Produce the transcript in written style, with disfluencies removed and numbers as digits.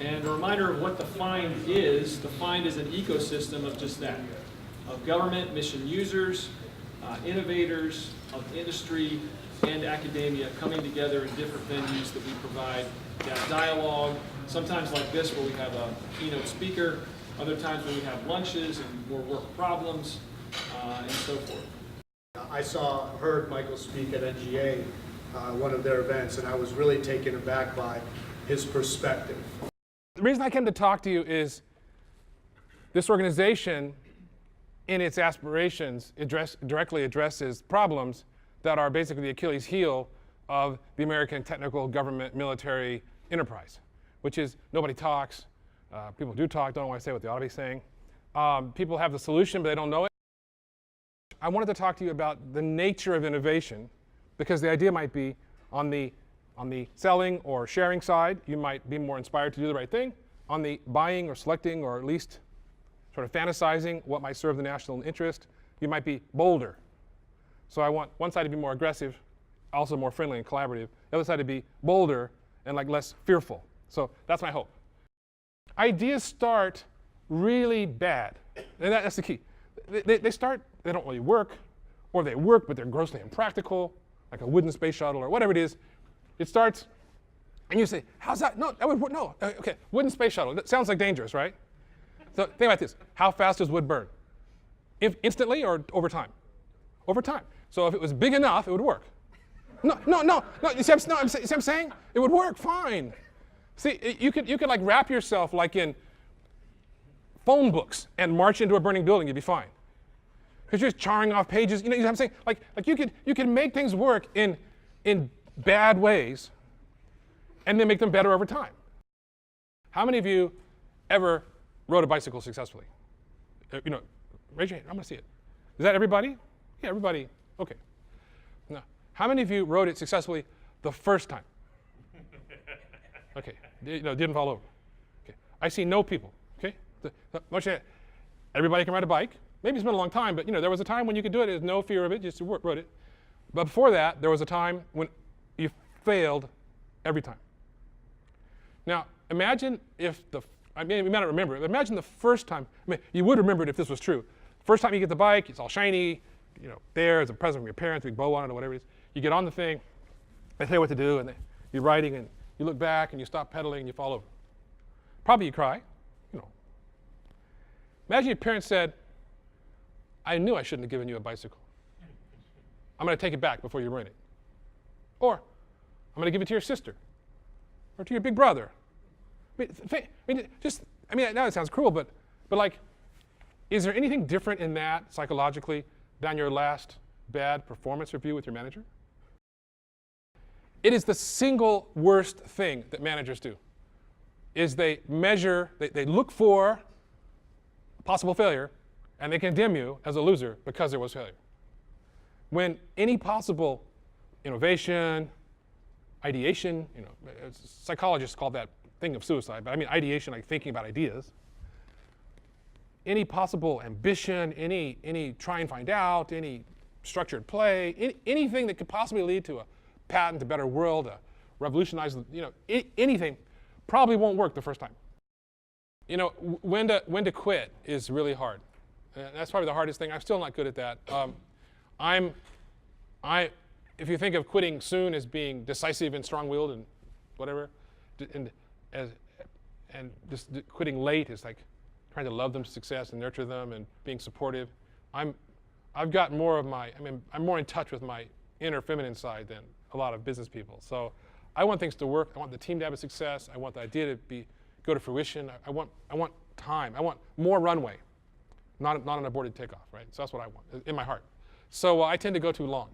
And a reminder of what the FIND is. The FIND is an ecosystem of just that, of government, mission users, innovators, of industry, and academia coming together in different venues that we provide that dialogue, sometimes like this where we have a keynote speaker, other times when we have lunches and more work problems, and so forth. I heard Michael speak at NGA, one of their events, and I was really taken aback by his perspective. The reason I came to talk to you is this organization, in its aspirations, directly addresses problems that are basically the Achilles heel of the American technical government military enterprise, which is nobody talks. People do talk, don't want to say what they ought to be saying. People have the solution, but they don't know it. I wanted to talk to you about the nature of innovation, because the idea might be on the selling or sharing side, you might be more inspired to do the right thing. On the buying or selecting, or at least sort of fantasizing what might serve the national interest, you might be bolder. So I want one side to be more aggressive, also more friendly and collaborative. The other side to be bolder and like less fearful. So that's my hope. Ideas start really bad, and that's the key. They don't really work, or they work but they're grossly impractical, like a wooden space shuttle or whatever it is. It starts, and you say, how's that? No, that would work. No, okay, wooden space shuttle. That sounds like dangerous, right? So think about this. How fast does wood burn? Instantly or over time? Over time. So if it was big enough, it would work. No. You see what I'm saying? It would work fine. See, you could like wrap yourself like in phone books and march into a burning building. You'd be fine. Because you're just charring off pages. You know what I'm saying? Like you could make things work in bad ways, and then make them better over time. How many of you ever rode a bicycle successfully? Raise your hand. I'm going to see it. Is that everybody? Yeah, everybody. Okay. Now, how many of you rode it successfully the first time? Okay. Didn't fall over. Okay. I see no people. Okay. Everybody can ride a bike. Maybe it's been a long time, but there was a time when you could do it. There's no fear of it. Just rode it. But before that, there was a time when you failed every time. Now, imagine if you may not remember it, but imagine the first time. You would remember it if this was true. First time you get the bike, it's all shiny. There's a present from your parents, a big bow on it, or whatever it is. You get on the thing, they tell you what to do, and you're riding, and you look back, and you stop pedaling, and you fall over. Probably you cry. Imagine your parents said, I knew I shouldn't have given you a bicycle. I'm going to take it back before you ruin it. Or I'm going to give it to your sister, or to your big brother. Now it sounds cruel, but like, is there anything different in that psychologically than your last bad performance review with your manager? It is the single worst thing that managers do, is they measure, they look for possible failure, and they condemn you as a loser because there was failure. When any possible innovation, ideation, psychologists call that thing of suicide, but I mean ideation, like thinking about ideas. Any possible ambition, any try and find out, any structured play, anything that could possibly lead to a patent, a better world, a revolutionize, anything, probably won't work the first time. When to quit is really hard. And that's probably the hardest thing. I'm still not good at that. If you think of quitting soon as being decisive and strong-willed and whatever, and just quitting late is like trying to love them to success and nurture them and being supportive. I've got more of I'm more in touch with my inner feminine side than a lot of business people. So I want things to work. I want the team to have a success. I want the idea to go to fruition. I want time. I want more runway, not an aborted takeoff, right? So that's what I want in my heart. So I tend to go too long.